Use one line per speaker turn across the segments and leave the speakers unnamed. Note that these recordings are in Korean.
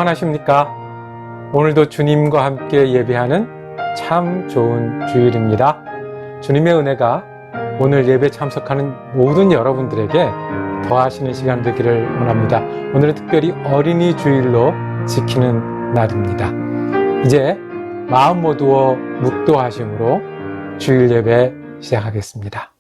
평안하십니까? 오늘도 주님과 함께 예배하는 참 좋은 주일입니다. 주님의 은혜가 오늘 예배 참석하는 모든 여러분들에게 더하시는 시간 되기를 원합니다. 오늘은 특별히 어린이 주일로 지키는 날입니다. 이제 마음 모두어 묵도하심으로 주일 예배 시작하겠습니다.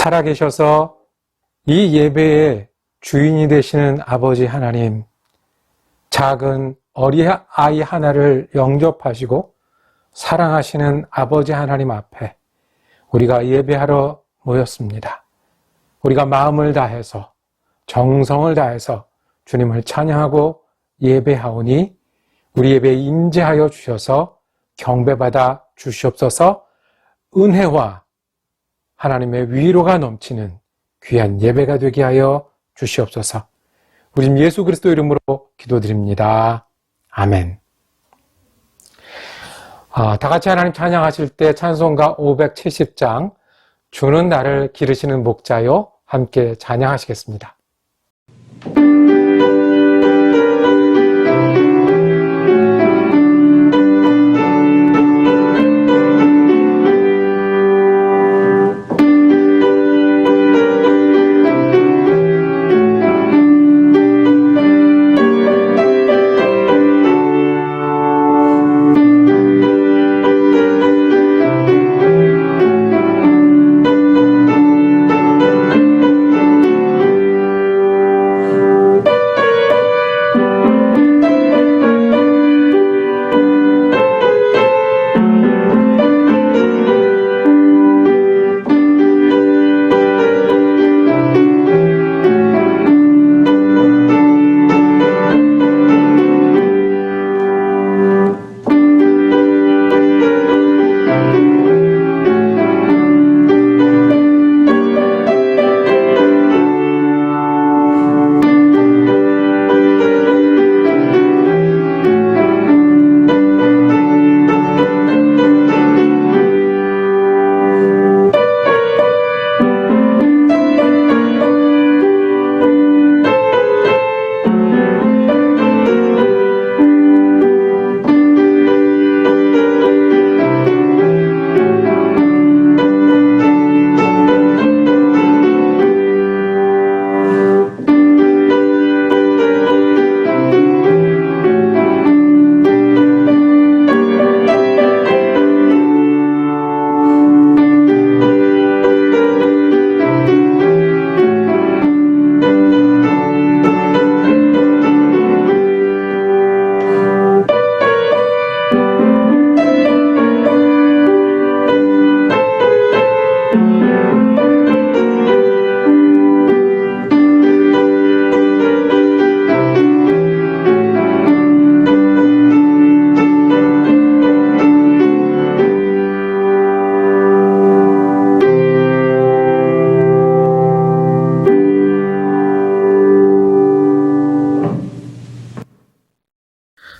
살아계셔서 이 예배의 주인이 되시는 아버지 하나님, 작은 어린아이 하나를 영접하시고 사랑하시는 아버지 하나님 앞에 우리가 예배하러 모였습니다. 우리가 마음을 다해서 정성을 다해서 주님을 찬양하고 예배하오니 우리 예배에 임재하여 주셔서 경배받아 주시옵소서. 은혜와 하나님의 위로가 넘치는 귀한 예배가 되게 하여 주시옵소서. 우리 예수 그리스도 이름으로 기도드립니다. 아멘. 다 같이 하나님 찬양하실 때 찬송가 570장 주는 나를 기르시는 목자요 함께 찬양하시겠습니다.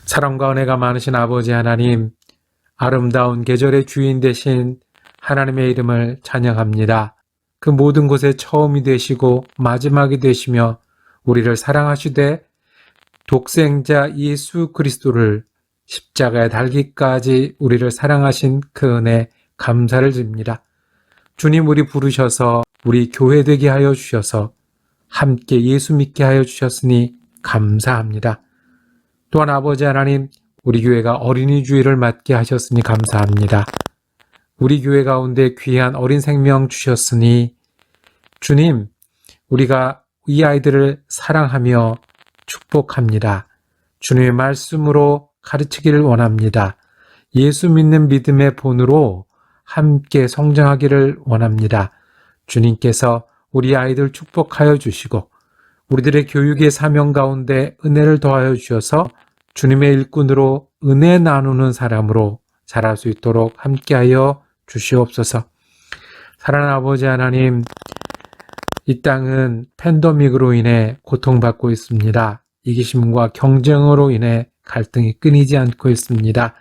사랑과 은혜가 많으신 아버지 하나님, 아름다운 계절의 주인 되신 하나님의 이름을 찬양합니다. 그 모든 곳에 처음이 되시고 마지막이 되시며 우리를 사랑하시되 독생자 예수 그리스도를 십자가에 달기까지 우리를 사랑하신 그 은혜 감사를 드립니다. 주님, 우리 부르셔서 우리 교회 되게 하여 주셔서 함께 예수 믿게 하여 주셨으니 감사합니다. 또한 아버지 하나님, 우리 교회가 어린이 주일을 맞게 하셨으니 감사합니다. 우리 교회 가운데 귀한 어린 생명 주셨으니 주님, 우리가 이 아이들을 사랑하며 축복합니다. 주님의 말씀으로 가르치기를 원합니다. 예수 믿는 믿음의 본으로 함께 성장하기를 원합니다. 주님께서 우리 아이들 축복하여 주시고 우리들의 교육의 사명 가운데 은혜를 더하여 주셔서 주님의 일꾼으로 은혜 나누는 사람으로 자랄 수 있도록 함께하여 주시옵소서. 사랑하는 아버지 하나님, 이 땅은 팬데믹으로 인해 고통받고 있습니다. 이기심과 경쟁으로 인해 갈등이 끊이지 않고 있습니다.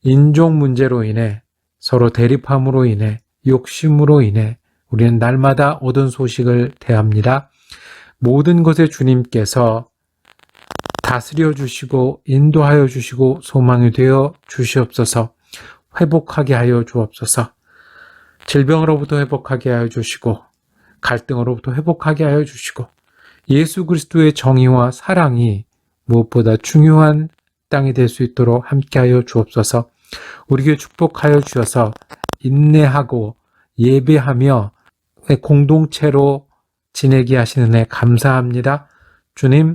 인종 문제로 인해 서로 대립함으로 인해 욕심으로 인해 우리는 날마다 얻은 소식을 대합니다. 모든 것에 주님께서 다스려 주시고 인도하여 주시고 소망이 되어 주시옵소서. 회복하게 하여 주옵소서. 질병으로부터 회복하게 하여 주시고 갈등으로부터 회복하게 하여 주시고 예수 그리스도의 정의와 사랑이 무엇보다 중요한 땅이 될 수 있도록 함께하여 주옵소서. 우리에게 축복하여 주셔서 인내하고 예배하며 공동체로 지내게 하시는 애 감사합니다. 주님,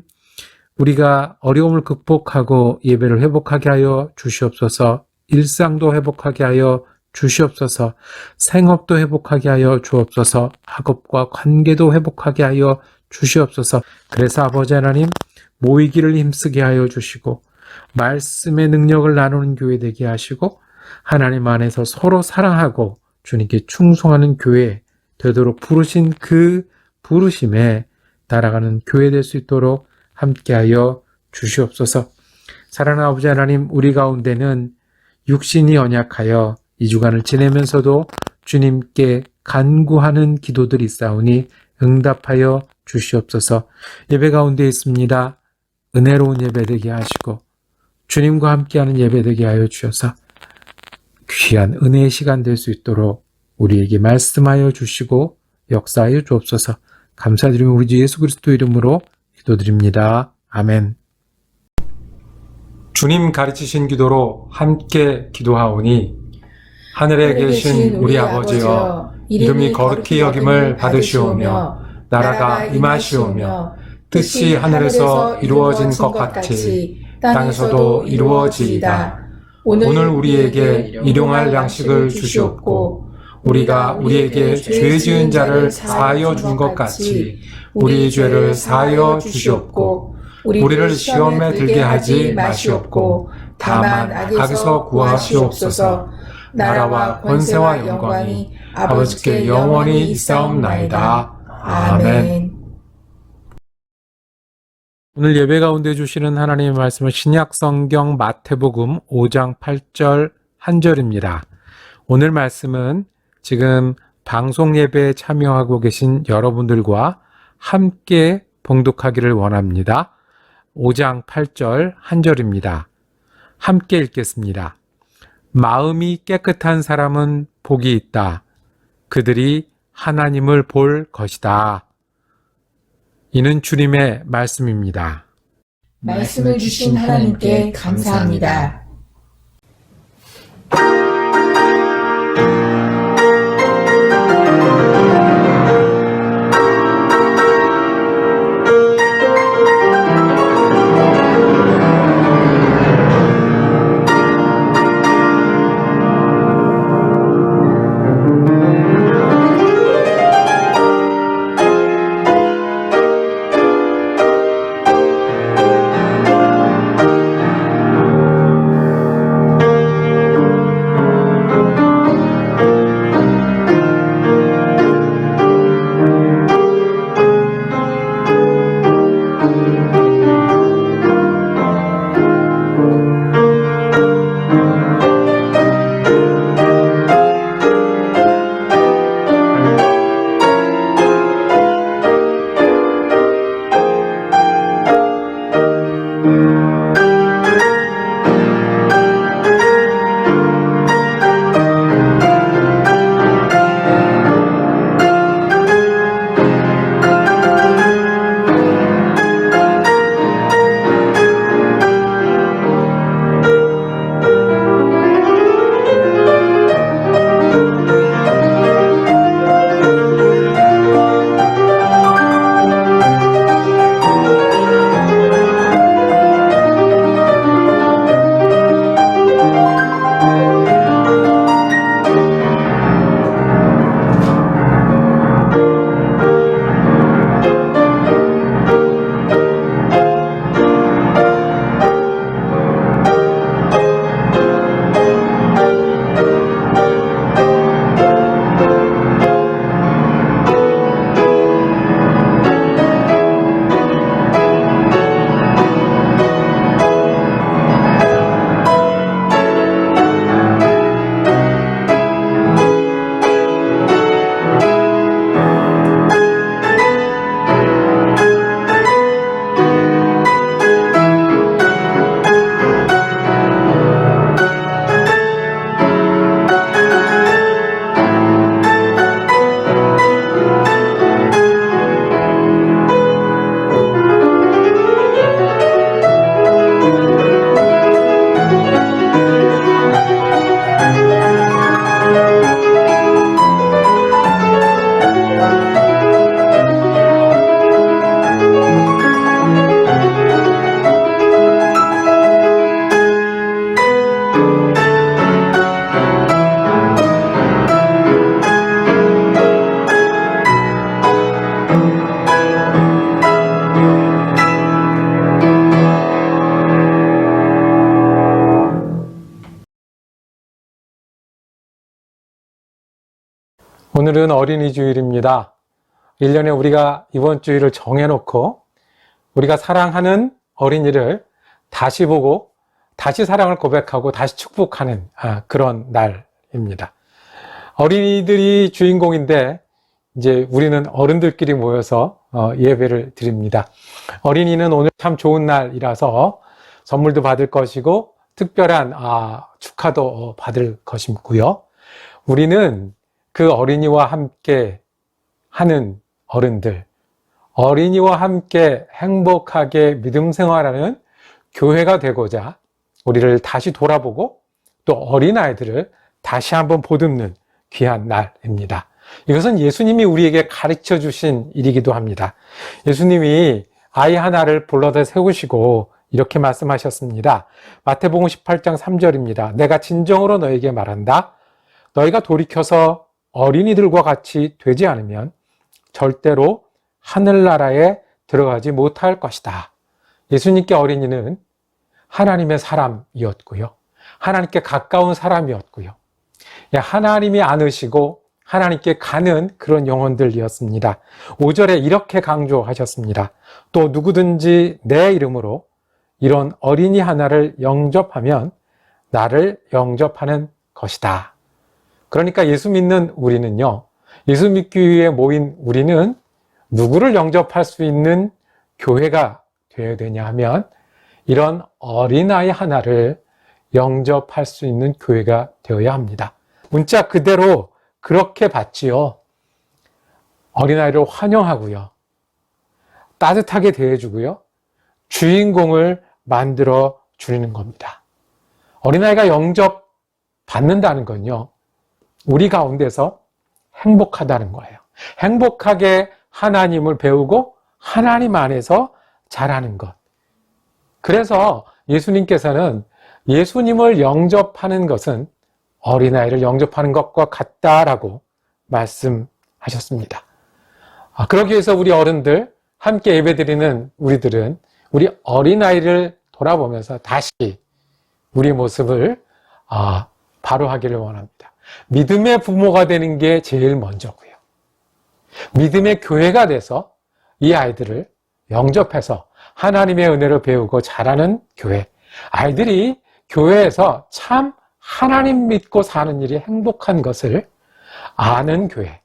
우리가 어려움을 극복하고 예배를 회복하게 하여 주시옵소서. 일상도 회복하게 하여 주시옵소서. 생업도 회복하게 하여 주옵소서. 학업과 관계도 회복하게 하여 주시옵소서. 그래서 아버지 하나님, 모이기를 힘쓰게 하여 주시고 말씀의 능력을 나누는 교회 되게 하시고 하나님 안에서 서로 사랑하고 주님께 충성하는 교회 되도록 부르신 그 부르심에 따라가는 교회 될 수 있도록 함께하여 주시옵소서. 사랑하는 아버지 하나님, 우리 가운데는 육신이 연약하여 이 주간을 지내면서도 주님께 간구하는 기도들이 있사오니 응답하여 주시옵소서. 예배 가운데 있습니다. 은혜로운 예배 되게 하시고 주님과 함께하는 예배 되게 하여 주셔서 귀한 은혜의 시간 될 수 있도록 우리에게 말씀하여 주시고 역사하여 주옵소서. 감사드리며 우리 주 예수 그리스도 이름으로 기도드립니다. 아멘. 주님 가르치신 기도로 함께 기도하오니 하늘에 계신 우리 아버지여, 이름이 거룩히 여김을 받으시오며 나라가 임하시오며 뜻이 하늘에서 이루어진 것 같이 땅에서도 이루어지이다. 오늘 우리에게 일용할 양식을 주시옵고 우리가 우리에게 죄 지은 자를 사하여 준 것 같이 우리의 죄를 사하여 주시옵고 우리를 시험에 들게 하지 마시옵고 다만 악에서 구하시옵소서. 나라와 권세와 영광이 아버지께 영원히 있사옵나이다. 아멘. 오늘 예배 가운데 주시는 하나님의 말씀은 신약성경 마태복음 5장 8절 한 절입니다. 오늘 말씀은 지금 방송 예배에 참여하고 계신 여러분들과 함께 봉독하기를 원합니다. 5장 8절 한 절입니다. 함께 읽겠습니다. 마음이 깨끗한 사람은 복이 있다. 그들이 하나님을 볼 것이다. 이는 주님의 말씀입니다.
말씀을 주신 하나님께 감사합니다.
오늘은 어린이 주일입니다. 1년에 우리가 이번 주일을 정해놓고 우리가 사랑하는 어린이를 다시 보고 다시 사랑을 고백하고 다시 축복하는 그런 날입니다. 어린이들이 주인공인데 이제 우리는 어른들끼리 모여서 예배를 드립니다. 어린이는 오늘 참 좋은 날이라서 선물도 받을 것이고 특별한 축하도 받을 것이고요. 우리는 그 어린이와 함께 하는 어른들, 어린이와 함께 행복하게 믿음 생활하는 교회가 되고자 우리를 다시 돌아보고 또 어린아이들을 다시 한번 보듬는 귀한 날입니다. 이것은 예수님이 우리에게 가르쳐 주신 일이기도 합니다. 예수님이 아이 하나를 불러다 세우시고 이렇게 말씀하셨습니다. 마태복음 18장 3절입니다. 내가 진정으로 너에게 말한다. 너희가 돌이켜서 어린이들과 같이 되지 않으면 절대로 하늘나라에 들어가지 못할 것이다. 예수님께 어린이는 하나님의 사람이었고요. 하나님께 가까운 사람이었고요. 하나님이 안으시고 하나님께 가는 그런 영혼들이었습니다. 5절에 이렇게 강조하셨습니다. 또 누구든지 내 이름으로 이런 어린이 하나를 영접하면 나를 영접하는 것이다. 그러니까 예수 믿는 우리는요, 예수 믿기 위해 모인 우리는 누구를 영접할 수 있는 교회가 되어야 되냐 하면 이런 어린아이 하나를 영접할 수 있는 교회가 되어야 합니다. 문자 그대로 그렇게 받지요. 어린아이를 환영하고요. 따뜻하게 대해주고요. 주인공을 만들어 주는 겁니다. 어린아이가 영접받는다는 건요. 우리 가운데서 행복하다는 거예요. 행복하게 하나님을 배우고 하나님 안에서 자라는 것. 그래서 예수님께서는 예수님을 영접하는 것은 어린아이를 영접하는 것과 같다라고 말씀하셨습니다. 그러기 위해서 우리 어른들, 함께 예배드리는 우리들은 우리 어린아이를 돌아보면서 다시 우리 모습을 바로 하기를 원합니다. 믿음의 부모가 되는 게 제일 먼저고요. 믿음의 교회가 돼서 이 아이들을 영접해서 하나님의 은혜를 배우고 자라는 교회. 아이들이 교회에서 참 하나님 믿고 사는 일이 행복한 것을 아는 교회.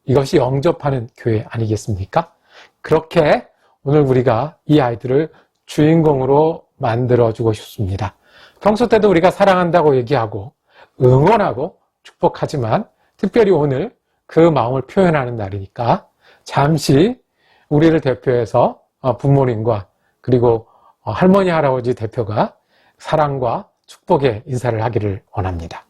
이것이 영접하는 교회 아니겠습니까? 그렇게 오늘 우리가 이 아이들을 주인공으로 만들어주고 싶습니다. 평소 때도 우리가 사랑한다고 얘기하고 응원하고 축복하지만 특별히 오늘 그 마음을 표현하는 날이니까 잠시 우리를 대표해서 부모님과 그리고 할머니, 할아버지 대표가 사랑과 축복의 인사를 하기를 원합니다.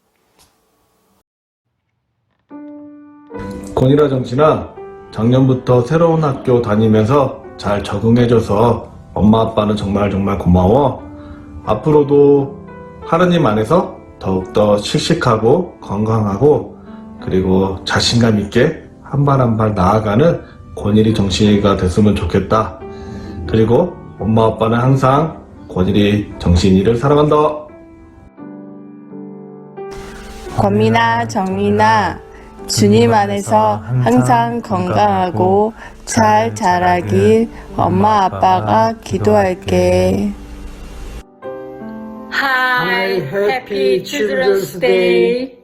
권이라 정신아, 작년부터 새로운 학교 다니면서 잘 적응해줘서 엄마 아빠는 정말 고마워. 앞으로도 하느님 안에서 더욱더 씩씩하고 건강하고 그리고 자신감 있게 한 발 한 발 나아가는 권일이 정신이가 됐으면 좋겠다. 그리고 엄마 아빠는 항상 권일이 정신이를 사랑한다.
권민아, 정민아, 주님 안에서 항상 건강하고 잘 자라길 엄마 아빠가 기도할게.
Hi, Happy Children's Day.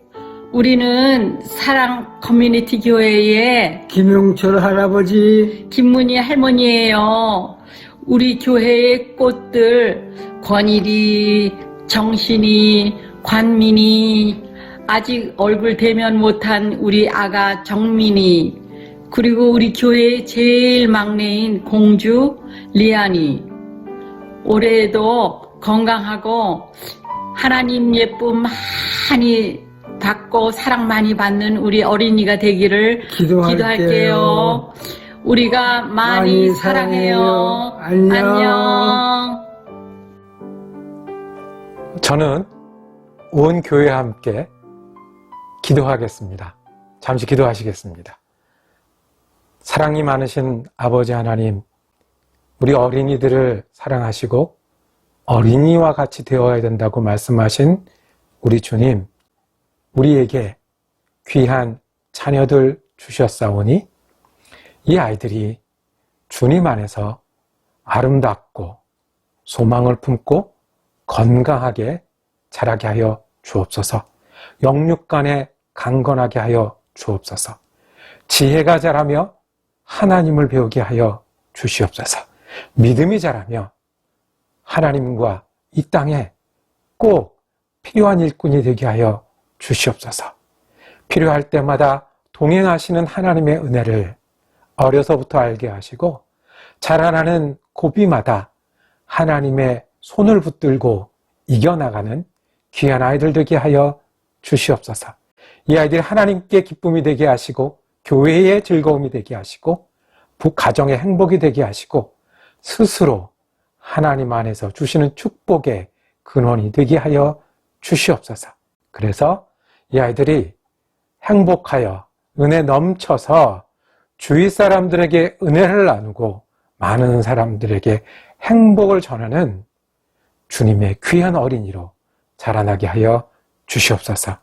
우리는 사랑 커뮤니티 교회의
김용철 할아버지,
김문희 할머니예요. 우리 교회의 꽃들 권일이, 정신이, 관민이, 아직 얼굴 대면 못한 우리 아가 정민이, 그리고 우리 교회의 제일 막내인 공주 리안이. 올해에도 건강하고 하나님 예쁨 많이 받고 사랑 많이 받는 우리 어린이가 되기를 기도할게요. 우리가 많이 사랑해요. 안녕.
저는 온 교회와 함께 기도하겠습니다. 잠시 기도하시겠습니다. 사랑이 많으신 아버지 하나님, 우리 어린이들을 사랑하시고 어린이와 같이 되어야 된다고 말씀하신 우리 주님, 우리에게 귀한 자녀들 주셨사오니 이 아이들이 주님 안에서 아름답고 소망을 품고 건강하게 자라게 하여 주옵소서. 영육간에 강건하게 하여 주옵소서. 지혜가 자라며 하나님을 배우게 하여 주시옵소서. 믿음이 자라며 하나님과 이 땅에 꼭 필요한 일꾼이 되게 하여 주시옵소서. 필요할 때마다 동행하시는 하나님의 은혜를 어려서부터 알게 하시고 자라나는 고비마다 하나님의 손을 붙들고 이겨나가는 귀한 아이들 되게 하여 주시옵소서. 이 아이들이 하나님께 기쁨이 되게 하시고 교회의 즐거움이 되게 하시고 가정의 행복이 되게 하시고 스스로 하나님 안에서 주시는 축복의 근원이 되게 하여 주시옵소서. 그래서 이 아이들이 행복하여 은혜 넘쳐서 주위 사람들에게 은혜를 나누고 많은 사람들에게 행복을 전하는 주님의 귀한 어린이로 자라나게 하여 주시옵소서.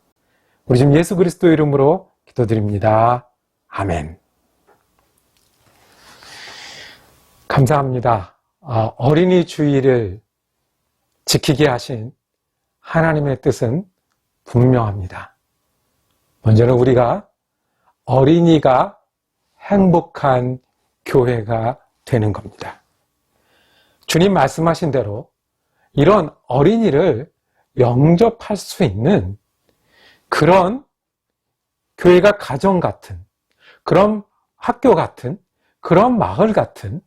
우리 지금 예수 그리스도 이름으로 기도드립니다. 아멘. 감사합니다. 어린이 주의를 지키게 하신 하나님의 뜻은 분명합니다. 먼저는 우리가 어린이가 행복한 교회가 되는 겁니다. 주님 말씀하신 대로 이런 어린이를 영접할 수 있는 그런 교회가 가정 같은, 그런 학교 같은, 그런 마을 같은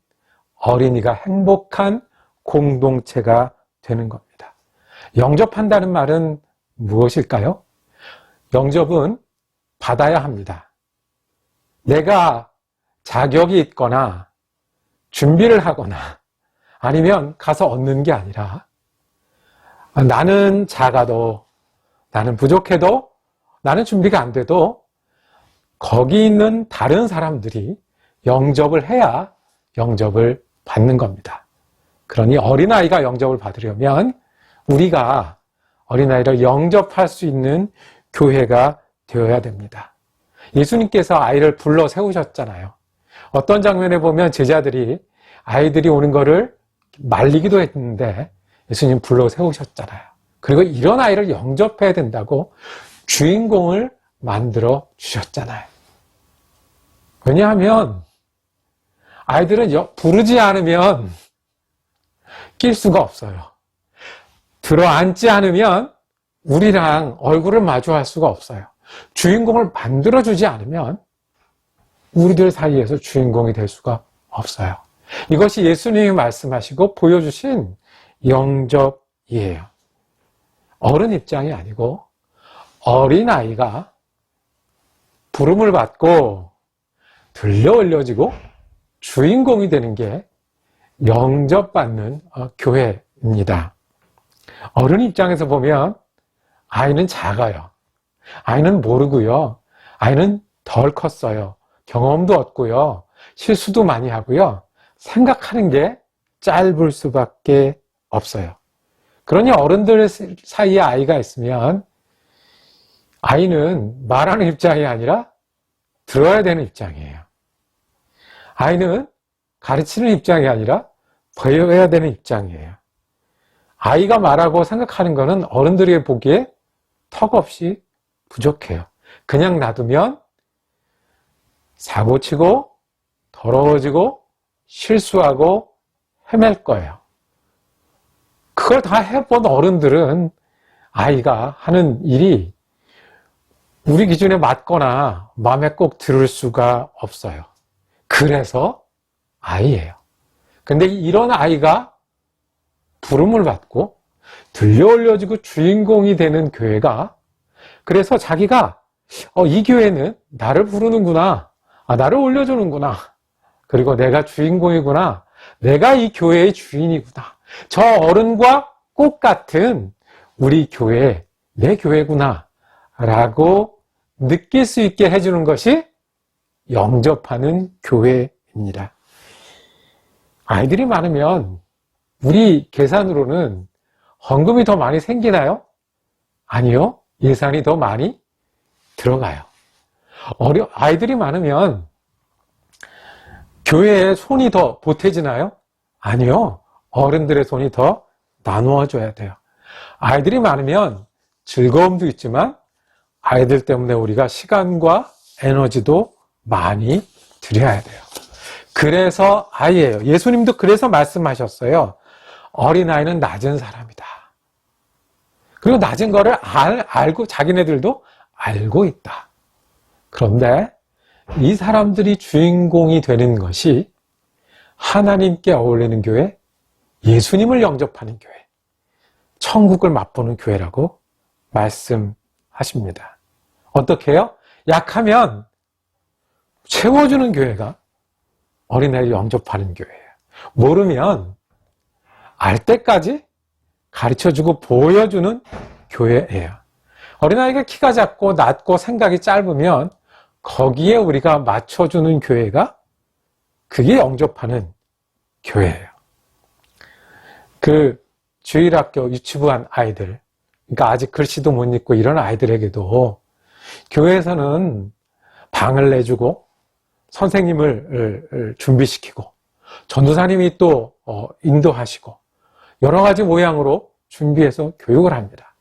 어린이가 행복한 공동체가 되는 겁니다. 영접한다는 말은 무엇일까요? 영접은 받아야 합니다. 내가 자격이 있거나 준비를 하거나 아니면 가서 얻는 게 아니라 나는 작아도, 나는 부족해도, 나는 준비가 안 돼도 거기 있는 다른 사람들이 영접을 해야 영접을 받는 겁니다. 그러니 어린아이가 영접을 받으려면 우리가 어린아이를 영접할 수 있는 교회가 되어야 됩니다. 예수님께서 아이를 불러 세우셨잖아요. 어떤 장면에 보면 제자들이 아이들이 오는 거를 말리기도 했는데 예수님 불러 세우셨잖아요. 그리고 이런 아이를 영접해야 된다고 주인공을 만들어 주셨잖아요. 왜냐하면 아이들은 부르지 않으면 낄 수가 없어요. 들어앉지 않으면 우리랑 얼굴을 마주할 수가 없어요. 주인공을 만들어주지 않으면 우리들 사이에서 주인공이 될 수가 없어요. 이것이 예수님이 말씀하시고 보여주신 영접이에요. 어른 입장이 아니고 어린아이가 부름을 받고 들려 올려지고 주인공이 되는 게 영접받는 교회입니다. 어른 입장에서 보면 아이는 작아요. 아이는 모르고요. 아이는 덜 컸어요. 경험도 없고요. 실수도 많이 하고요. 생각하는 게 짧을 수밖에 없어요. 그러니 어른들 사이에 아이가 있으면 아이는 말하는 입장이 아니라 들어야 되는 입장이에요. 아이는 가르치는 입장이 아니라 배워야 되는 입장이에요. 아이가 말하고 생각하는 것은 어른들이 보기에 턱없이 부족해요. 그냥 놔두면 사고치고 더러워지고 실수하고 헤맬 거예요. 그걸 다 해본 어른들은 아이가 하는 일이 우리 기준에 맞거나 마음에 꼭 들을 수가 없어요. 그래서 아이예요. 근데 이런 아이가 부름을 받고 들려 올려지고 주인공이 되는 교회가, 그래서 자기가 이 교회는 나를 부르는구나, 나를 올려주는구나, 그리고 내가 주인공이구나, 내가 이 교회의 주인이구나, 저 어른과 꽃 같은 우리 교회, 내 교회구나 라고 느낄 수 있게 해주는 것이 영접하는 교회입니다. 아이들이 많으면 우리 계산으로는 헌금이 더 많이 생기나요? 아니요. 예산이 더 많이 들어가요. 아이들이 많으면 교회에 손이 더 보태지나요? 아니요. 어른들의 손이 더 나누어줘야 돼요. 아이들이 많으면 즐거움도 있지만 아이들 때문에 우리가 시간과 에너지도 많이 들여야 돼요. 그래서 아이예요. 예수님도 그래서 말씀하셨어요. 어린아이는 낮은 사람이다. 그리고 낮은 거를 알고 자기네들도 알고 있다. 그런데 이 사람들이 주인공이 되는 것이 하나님께 어울리는 교회, 예수님을 영접하는 교회, 천국을 맛보는 교회라고 말씀하십니다. 어떻게 해요? 약하면 채워주는 교회가 어린아이를 영접하는 교회예요. 모르면 알 때까지 가르쳐주고 보여주는 교회예요. 어린아이가 키가 작고 낮고 생각이 짧으면 거기에 우리가 맞춰주는 교회가 그게 영접하는 교회예요. 그 주일학교 유치부한 아이들, 그러니까 아직 글씨도 못 읽고 이런 아이들에게도 교회에서는 방을 내주고 선생님을 준비시키고 전도사님이 또 인도하시고 여러 가지 모양으로 준비해서 교육을 합니다.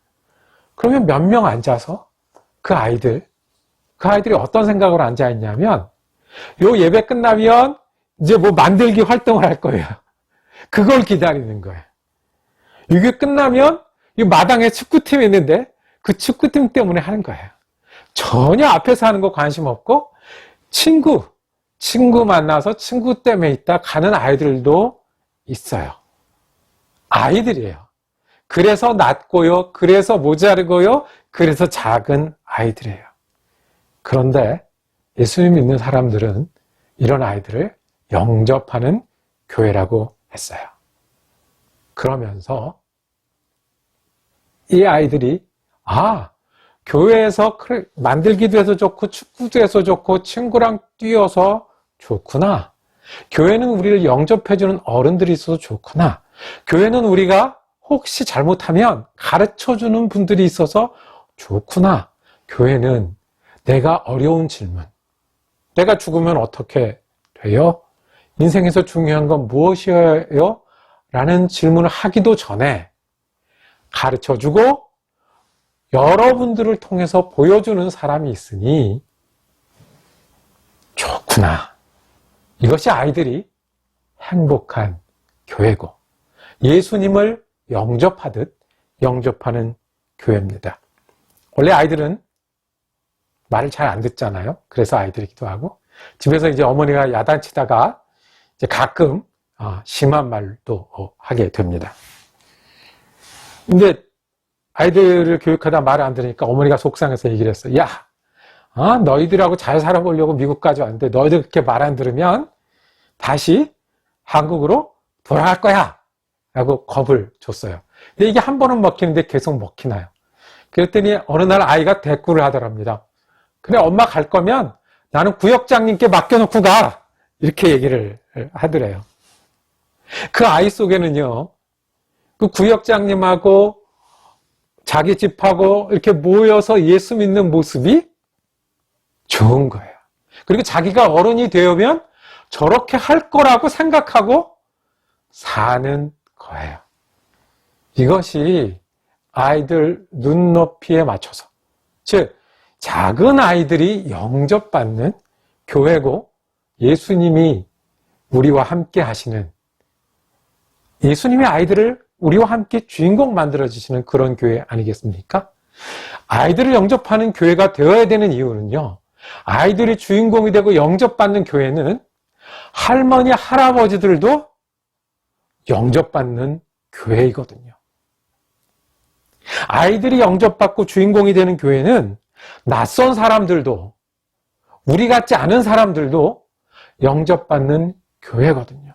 그러면 몇 명 앉아서 그 아이들이 어떤 생각으로 앉아있냐면 요 예배 끝나면 이제 뭐 만들기 활동을 할 거예요. 그걸 기다리는 거예요. 이게 끝나면 이 마당에 축구팀이 있는데 그 축구팀 때문에 하는 거예요. 전혀 앞에서 하는 거 관심 없고 친구 만나서 친구 때문에 있다 가는 아이들도 있어요. 아이들이에요. 그래서 낮고요. 그래서 모자르고요. 그래서 작은 아이들이에요. 그런데 예수님 믿는 사람들은 이런 아이들을 영접하는 교회라고 했어요. 그러면서 이 아이들이 교회에서 만들기도 해서 좋고 축구도 해서 좋고 친구랑 뛰어서 좋구나. 교회는 우리를 영접해주는 어른들이 있어서 좋구나. 교회는 우리가 혹시 잘못하면 가르쳐주는 분들이 있어서 좋구나. 교회는 내가 어려운 질문, 내가 죽으면 어떻게 돼요? 인생에서 중요한 건 무엇이에요? 라는 질문을 하기도 전에 가르쳐주고 여러분들을 통해서 보여주는 사람이 있으니 좋구나. 이것이 아이들이 행복한 교회고 예수님을 영접하듯 영접하는 교회입니다. 원래 아이들은 말을 잘 안 듣잖아요. 그래서 아이들이기도 하고 집에서 이제 어머니가 야단치다가 이제 가끔 심한 말도 하게 됩니다. 근데 아이들을 교육하다 말을 안 들으니까 어머니가 속상해서 얘기를 했어요. 야, 너희들하고 잘 살아보려고 미국까지 왔는데 너희들 그렇게 말 안 들으면 다시 한국으로 돌아갈 거야 라고 겁을 줬어요. 근데 이게 한 번은 먹히는데 계속 먹히나요? 그랬더니 어느 날 아이가 대꾸를 하더랍니다. 그래, 엄마 갈 거면 나는 구역장님께 맡겨놓고 가. 이렇게 얘기를 하더래요. 그 아이 속에는요, 그 구역장님하고 자기 집하고 이렇게 모여서 예수 믿는 모습이 좋은 거예요. 그리고 자기가 어른이 되면 저렇게 할 거라고 생각하고 사는 거예요. 이것이 아이들 눈높이에 맞춰서, 즉 작은 아이들이 영접받는 교회고 예수님이 우리와 함께 하시는, 예수님의 아이들을 우리와 함께 주인공 만들어주시는 그런 교회 아니겠습니까? 아이들을 영접하는 교회가 되어야 되는 이유는요, 아이들이 주인공이 되고 영접받는 교회는 할머니, 할아버지들도 영접받는 교회이거든요. 아이들이 영접받고 주인공이 되는 교회는 낯선 사람들도, 우리 같지 않은 사람들도 영접받는 교회거든요.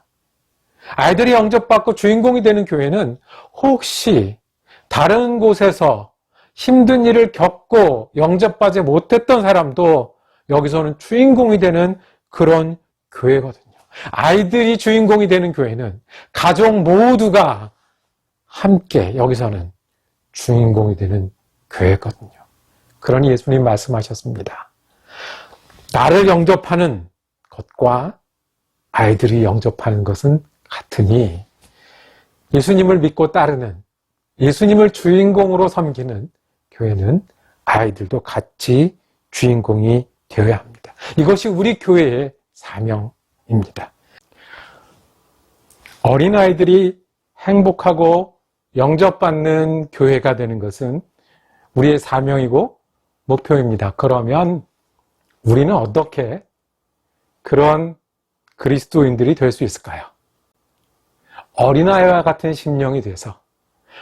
아이들이 영접받고 주인공이 되는 교회는 혹시 다른 곳에서 힘든 일을 겪고 영접받지 못했던 사람도 여기서는 주인공이 되는 그런 교회거든요. 아이들이 주인공이 되는 교회는 가족 모두가 함께 여기서는 주인공이 되는 교회거든요. 그러니 예수님 말씀하셨습니다. 나를 영접하는 것과 아이들이 영접하는 것은 같으니 예수님을 믿고 따르는, 예수님을 주인공으로 섬기는 교회는 아이들도 같이 주인공이 되어야 합니다. 이것이 우리 교회의 사명입니다. 어린아이들이 행복하고 영접받는 교회가 되는 것은 우리의 사명이고 목표입니다. 그러면 우리는 어떻게 그런 그리스도인들이 될 수 있을까요? 어린아이와 같은 심령이 돼서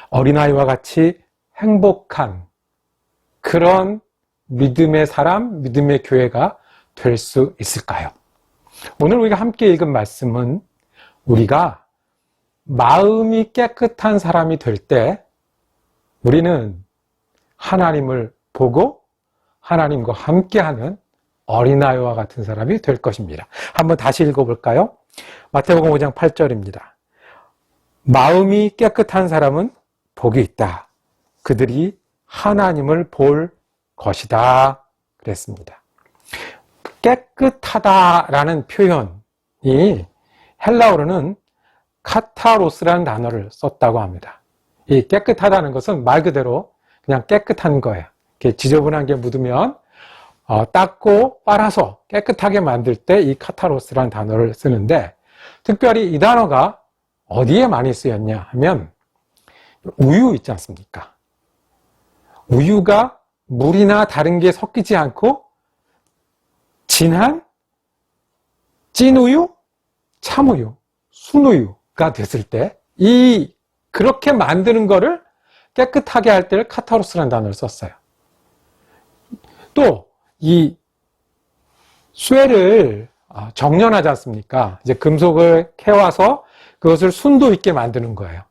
어린아이와 같이 행복한 그런 믿음의 사람, 믿음의 교회가 될 수 있을까요? 오늘 우리가 함께 읽은 말씀은 우리가 마음이 깨끗한 사람이 될 때 우리는 하나님을 보고 하나님과 함께하는 어린아이와 같은 사람이 될 것입니다. 한번 다시 읽어볼까요? 마태복음 5장 8절입니다. 마음이 깨끗한 사람은 복이 있다. 그들이 하나님을 볼 것이다. 그랬습니다. 깨끗하다라는 표현이 헬라어로는 카타로스라는 단어를 썼다고 합니다. 이 깨끗하다는 것은 말 그대로 그냥 깨끗한 거예요. 이렇게 지저분한 게 묻으면 닦고 빨아서 깨끗하게 만들 때 이 카타로스라는 단어를 쓰는데, 특별히 이 단어가 어디에 많이 쓰였냐 하면 우유 있지 않습니까? 우유가 물이나 다른 게 섞이지 않고 진한 찐우유, 참우유, 순우유가 됐을 때 그렇게 만드는 거를 깨끗하게 할 때를 카타로스라는 단어를 썼어요. 또 이 쇠를 정련하지 않습니까? 이제 금속을 캐와서 그것을 순도 있게 만드는 거예요.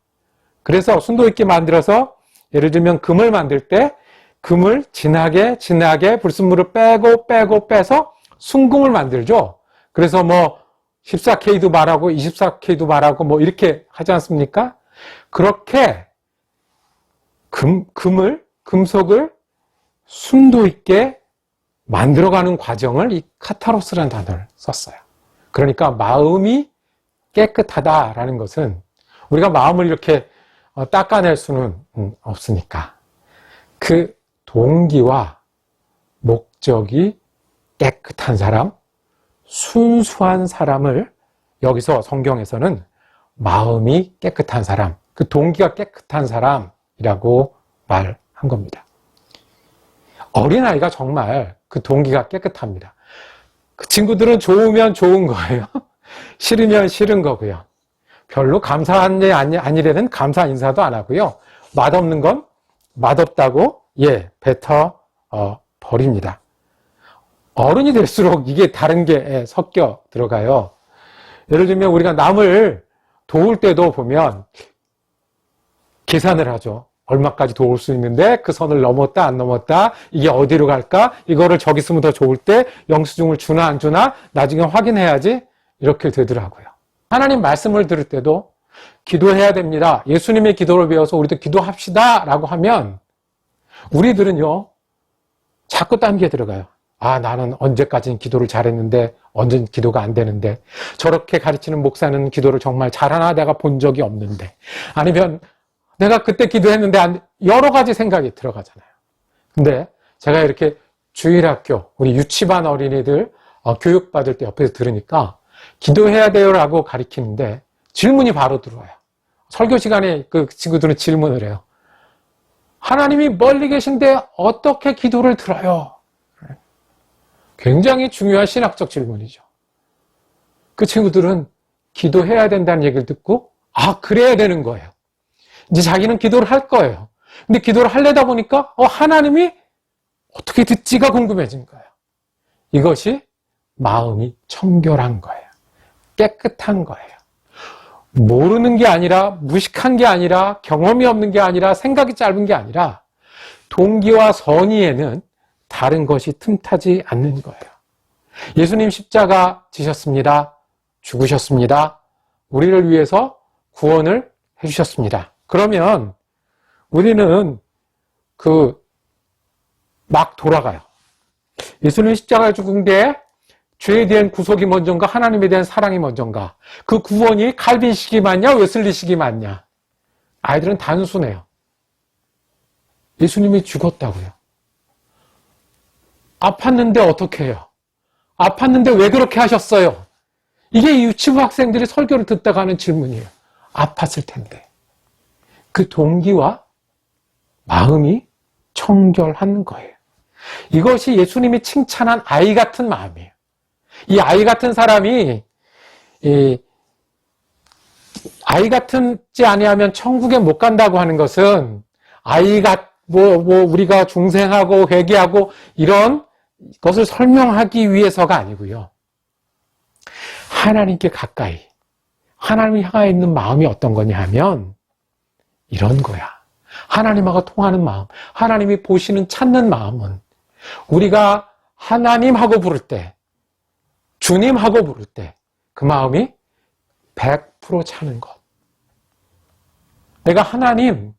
그래서 순도 있게 만들어서 예를 들면 금을 만들 때 금을 진하게 불순물을 빼고 빼서 순금을 만들죠. 그래서 뭐 14K도 말하고 24K도 말하고 뭐 이렇게 하지 않습니까? 그렇게 금속을 순도 있게 만들어가는 과정을 이 카타로스라는 단어를 썼어요. 그러니까 마음이 깨끗하다라는 것은 우리가 마음을 이렇게 닦아낼 수는 없으니까 그 동기와 목적이 깨끗한 사람, 순수한 사람을 여기서 성경에서는 마음이 깨끗한 사람, 그 동기가 깨끗한 사람이라고 말한 겁니다. 어린아이가 정말 그 동기가 깨끗합니다. 그 친구들은 좋으면 좋은 거예요. 싫으면 싫은 거고요. 별로 감사한 일 아니래는 감사 인사도 안 하고요. 맛없는 건 맛없다고 뱉어 버립니다. 어른이 될수록 이게 다른 게 섞여 들어가요. 예를 들면 우리가 남을 도울 때도 보면 계산을 하죠. 얼마까지 도울 수 있는데 그 선을 넘었다 안 넘었다, 이게 어디로 갈까, 이거를 저기 쓰면 더 좋을 때 영수증을 주나 안 주나 나중에 확인해야지, 이렇게 되더라고요. 하나님 말씀을 들을 때도 기도해야 됩니다. 예수님의 기도를 배워서 우리도 기도합시다 라고 하면 우리들은요 자꾸 딴 게 들어가요. 나는 언제까지는 기도를 잘했는데 언제는 기도가 안 되는데, 저렇게 가르치는 목사는 기도를 정말 잘하나 내가 본 적이 없는데, 아니면 내가 그때 기도했는데, 여러 가지 생각이 들어가잖아요. 근데 제가 이렇게 주일학교, 우리 유치반 어린이들 교육받을 때 옆에서 들으니까 기도해야 돼요 라고 가르치는데 질문이 바로 들어와요. 설교 시간에 그 친구들은 질문을 해요. 하나님이 멀리 계신데 어떻게 기도를 들어요? 굉장히 중요한 신학적 질문이죠. 그 친구들은 기도해야 된다는 얘기를 듣고 그래야 되는 거예요. 이제 자기는 기도를 할 거예요. 근데 기도를 하려다 보니까 하나님이 어떻게 듣지가 궁금해진 거예요. 이것이 마음이 청결한 거예요. 깨끗한 거예요. 모르는 게 아니라, 무식한 게 아니라, 경험이 없는 게 아니라, 생각이 짧은 게 아니라 동기와 선의에는 다른 것이 틈타지 않는 거예요. 예수님 십자가 지셨습니다. 죽으셨습니다. 우리를 위해서 구원을 해주셨습니다. 그러면 우리는 막 돌아가요. 예수님 십자가에 죽은 게 죄에 대한 구속이 먼저인가 하나님에 대한 사랑이 먼저인가? 그 구원이 칼빈식이 맞냐 웨슬리식이 맞냐? 아이들은 단순해요. 예수님이 죽었다고요. 아팠는데 어떻게 해요? 아팠는데 왜 그렇게 하셨어요? 이게 유치부 학생들이 설교를 듣다가 하는 질문이에요. 아팠을 텐데. 그 동기와 마음이 청결한 거예요. 이것이 예수님이 칭찬한 아이 같은 마음이에요. 이 아이 같은 사람이 아이 같지 아니하면 천국에 못 간다고 하는 것은 아이가 우리가 중생하고 회개하고 이런 것을 설명하기 위해서가 아니고요. 하나님께 가까이 하나님을 향해 있는 마음이 어떤 거냐 하면 이런 거야. 하나님하고 통하는 마음, 하나님이 보시는 찾는 마음은 우리가 하나님하고 부를 때, 주님하고 부를 때 그 마음이 100% 차는 것. 내가 하나님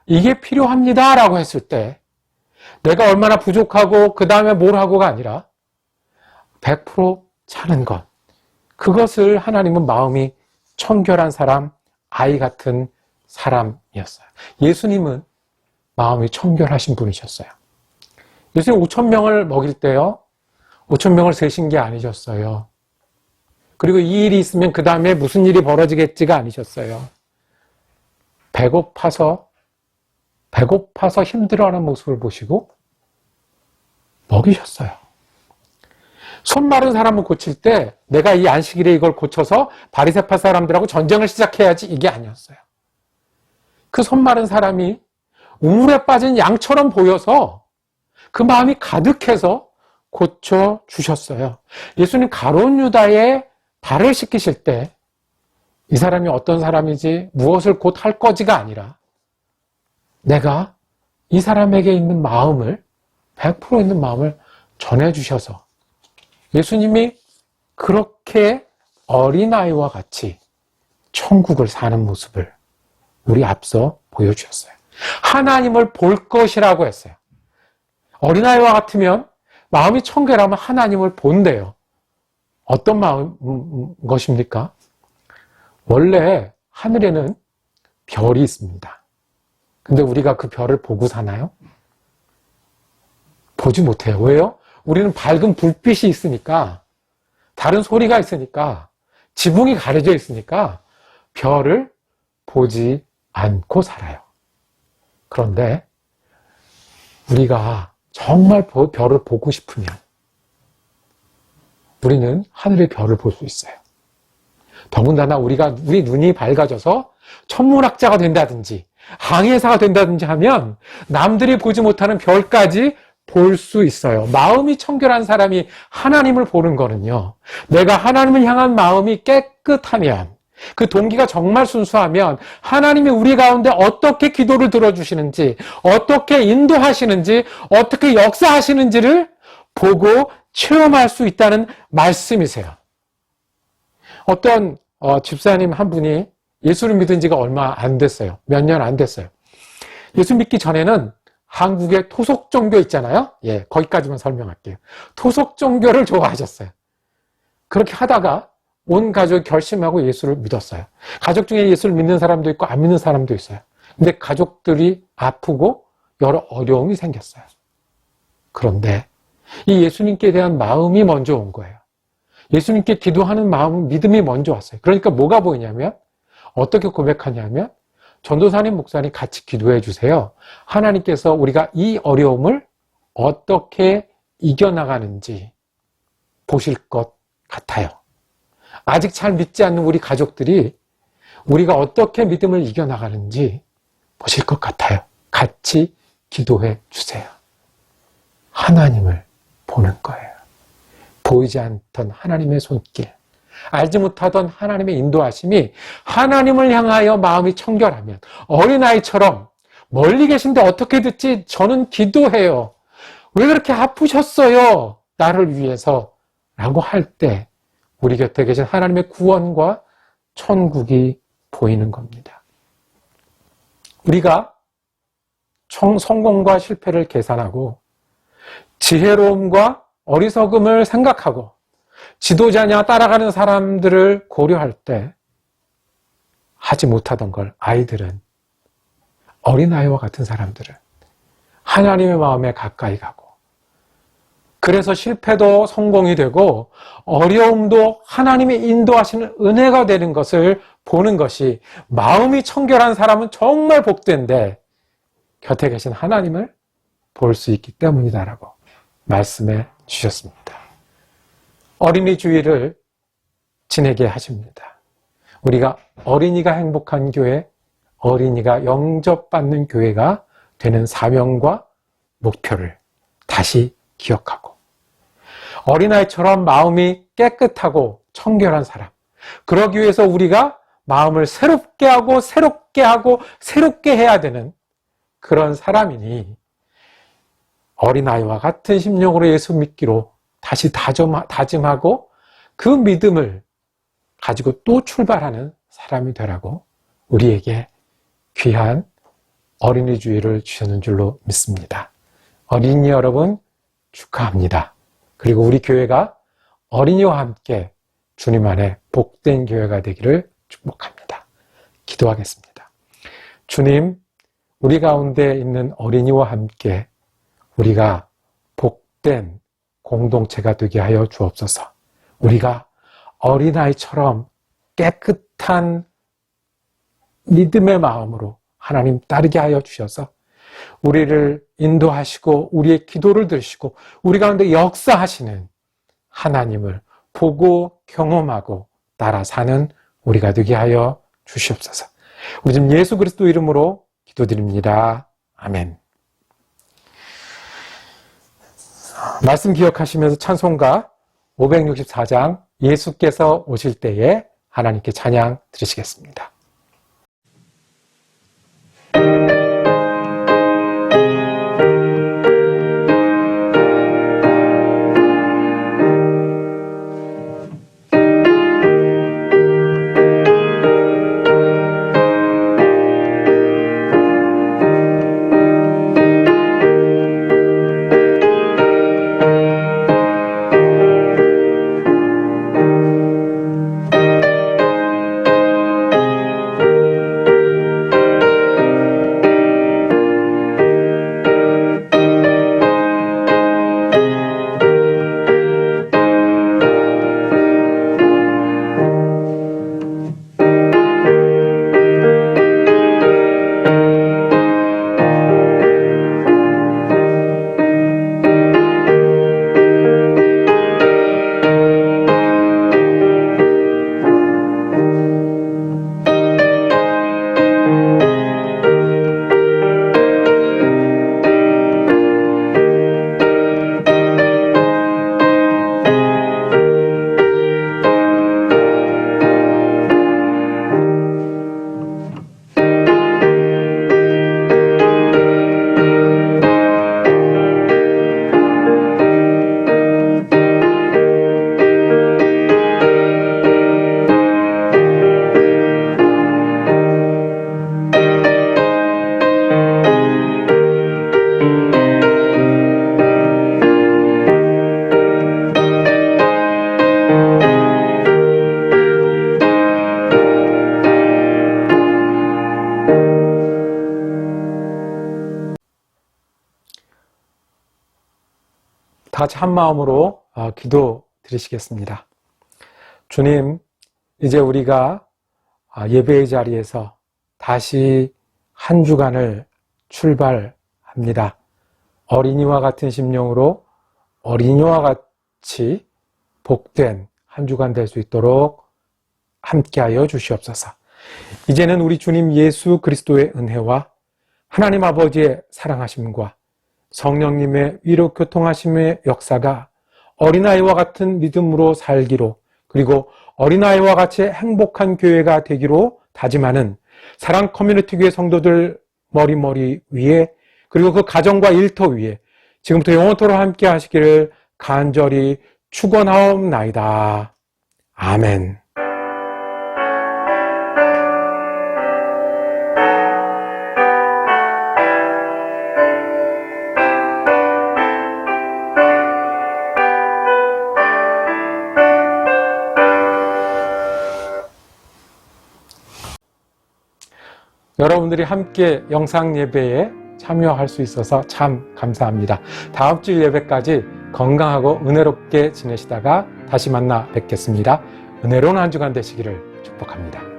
이게 필요합니다 라고 했을 때 내가 얼마나 부족하고 그 다음에 뭘 하고가 아니라 100% 차는 것. 그것을 하나님은 마음이 청결한 사람, 아이 같은 사람이었어요. 예수님은 마음이 청결하신 분이셨어요. 예수님 5,000명을 먹일 때요. 5,000명을 세신 게 아니셨어요. 그리고 이 일이 있으면 그 다음에 무슨 일이 벌어지겠지가 아니셨어요. 배고파서 힘들어하는 모습을 보시고 먹이셨어요. 손 마른 사람을 고칠 때 내가 이 안식일에 이걸 고쳐서 바리새파 사람들하고 전쟁을 시작해야지 이게 아니었어요. 그 손 마른 사람이 우물에 빠진 양처럼 보여서 그 마음이 가득해서 고쳐주셨어요. 예수님 가룟 유다의 발을 씻기실 때 이 사람이 어떤 사람이지 무엇을 곧 할 거지가 아니라 내가 이 사람에게 있는 마음을 100% 있는 마음을 전해주셔서 예수님이 그렇게 어린아이와 같이 천국을 사는 모습을 우리 앞서 보여주셨어요. 하나님을 볼 것이라고 했어요. 어린아이와 같으면 마음이 청결하면 하나님을 본대요. 어떤 것입니까? 원래 하늘에는 별이 있습니다. 근데 우리가 그 별을 보고 사나요? 보지 못해요. 왜요? 우리는 밝은 불빛이 있으니까, 다른 소리가 있으니까, 지붕이 가려져 있으니까 별을 보지 않고 살아요. 그런데 우리가 정말 별을 보고 싶으면 우리는 하늘의 별을 볼 수 있어요. 더군다나 우리 눈이 밝아져서 천문학자가 된다든지 항해사가 된다든지 하면 남들이 보지 못하는 별까지 볼 수 있어요. 마음이 청결한 사람이 하나님을 보는 거는요. 내가 하나님을 향한 마음이 깨끗하면 그 동기가 정말 순수하면 하나님이 우리 가운데 어떻게 기도를 들어주시는지 어떻게 인도하시는지 어떻게 역사하시는지를 보고 체험할 수 있다는 말씀이세요. 어떤 집사님 한 분이 예수를 믿은 지가 얼마 안 됐어요. 몇 년 안 됐어요. 예수 믿기 전에는 한국의 토속 종교 있잖아요. 예, 거기까지만 설명할게요. 토속 종교를 좋아하셨어요. 그렇게 하다가 온 가족이 결심하고 예수를 믿었어요. 가족 중에 예수를 믿는 사람도 있고 안 믿는 사람도 있어요. 근데 가족들이 아프고 여러 어려움이 생겼어요. 그런데 이 예수님께 대한 마음이 먼저 온 거예요. 예수님께 기도하는 마음, 믿음이 먼저 왔어요. 그러니까 뭐가 보이냐면 어떻게 고백하냐면 전도사님, 목사님 같이 기도해 주세요. 하나님께서 우리가 이 어려움을 어떻게 이겨나가는지 보실 것 같아요. 아직 잘 믿지 않는 우리 가족들이 우리가 어떻게 믿음을 이겨나가는지 보실 것 같아요. 같이 기도해 주세요. 하나님을 보는 거예요. 보이지 않던 하나님의 손길, 알지 못하던 하나님의 인도하심이 하나님을 향하여 마음이 청결하면 어린아이처럼 멀리 계신데 어떻게 듣지? 저는 기도해요. 왜 그렇게 아프셨어요? 나를 위해서 라고 할 때 우리 곁에 계신 하나님의 구원과 천국이 보이는 겁니다. 우리가 성공과 실패를 계산하고 지혜로움과 어리석음을 생각하고 지도자냐 따라가는 사람들을 고려할 때 하지 못하던 걸 아이들은, 어린아이와 같은 사람들은 하나님의 마음에 가까이 가고, 그래서 실패도 성공이 되고 어려움도 하나님이 인도하시는 은혜가 되는 것을 보는 것이, 마음이 청결한 사람은 정말 복된데 곁에 계신 하나님을 볼 수 있기 때문이다라고 말씀해 주셨습니다. 어린이 주일을 지내게 하십니다. 우리가 어린이가 행복한 교회, 어린이가 영접받는 교회가 되는 사명과 목표를 다시 기억하고, 어린아이처럼 마음이 깨끗하고 청결한 사람, 그러기 위해서 우리가 마음을 새롭게 하고 새롭게 하고 새롭게 해야 되는 그런 사람이니, 어린아이와 같은 심령으로 예수 믿기로 다시 다짐하고 그 믿음을 가지고 또 출발하는 사람이 되라고 우리에게 귀한 어린이 주일을 주시는 줄로 믿습니다. 어린이 여러분 축하합니다. 그리고 우리 교회가 어린이와 함께 주님 안에 복된 교회가 되기를 축복합니다. 기도하겠습니다. 주님, 우리 가운데 있는 어린이와 함께 우리가 복된 공동체가 되게 하여 주옵소서. 우리가 어린아이처럼 깨끗한 믿음의 마음으로 하나님 따르게 하여 주셔서 우리를 인도하시고 우리의 기도를 들으시고 우리 가운데 역사하시는 하나님을 보고 경험하고 따라 사는 우리가 되게 하여 주시옵소서. 우리 지금 예수 그리스도 이름으로 기도드립니다. 아멘. 말씀 기억하시면서 찬송가 564장 예수께서 오실 때에 하나님께 찬양 드리시겠습니다. 다 같이 한 마음으로 기도 드리시겠습니다. 주님, 이제 우리가 예배의 자리에서 다시 한 주간을 출발합니다. 어린이와 같은 심령으로 어린이와 같이 복된 한 주간 될 수 있도록 함께하여 주시옵소서. 이제는 우리 주님 예수 그리스도의 은혜와 하나님 아버지의 사랑하심과 성령님의 위로 교통하심의 역사가 어린아이와 같은 믿음으로 살기로, 그리고 어린아이와 같이 행복한 교회가 되기로 다짐하는 사랑 커뮤니티 교회 성도들 머리 위에, 그리고 그 가정과 일터 위에 지금부터 영원토록 함께 하시기를 간절히 축원하옵나이다. 아멘. 여러분들이 함께 영상 예배에 참여할 수 있어서 참 감사합니다. 다음 주 예배까지 건강하고 은혜롭게 지내시다가 다시 만나 뵙겠습니다. 은혜로운 한 주간 되시기를 축복합니다.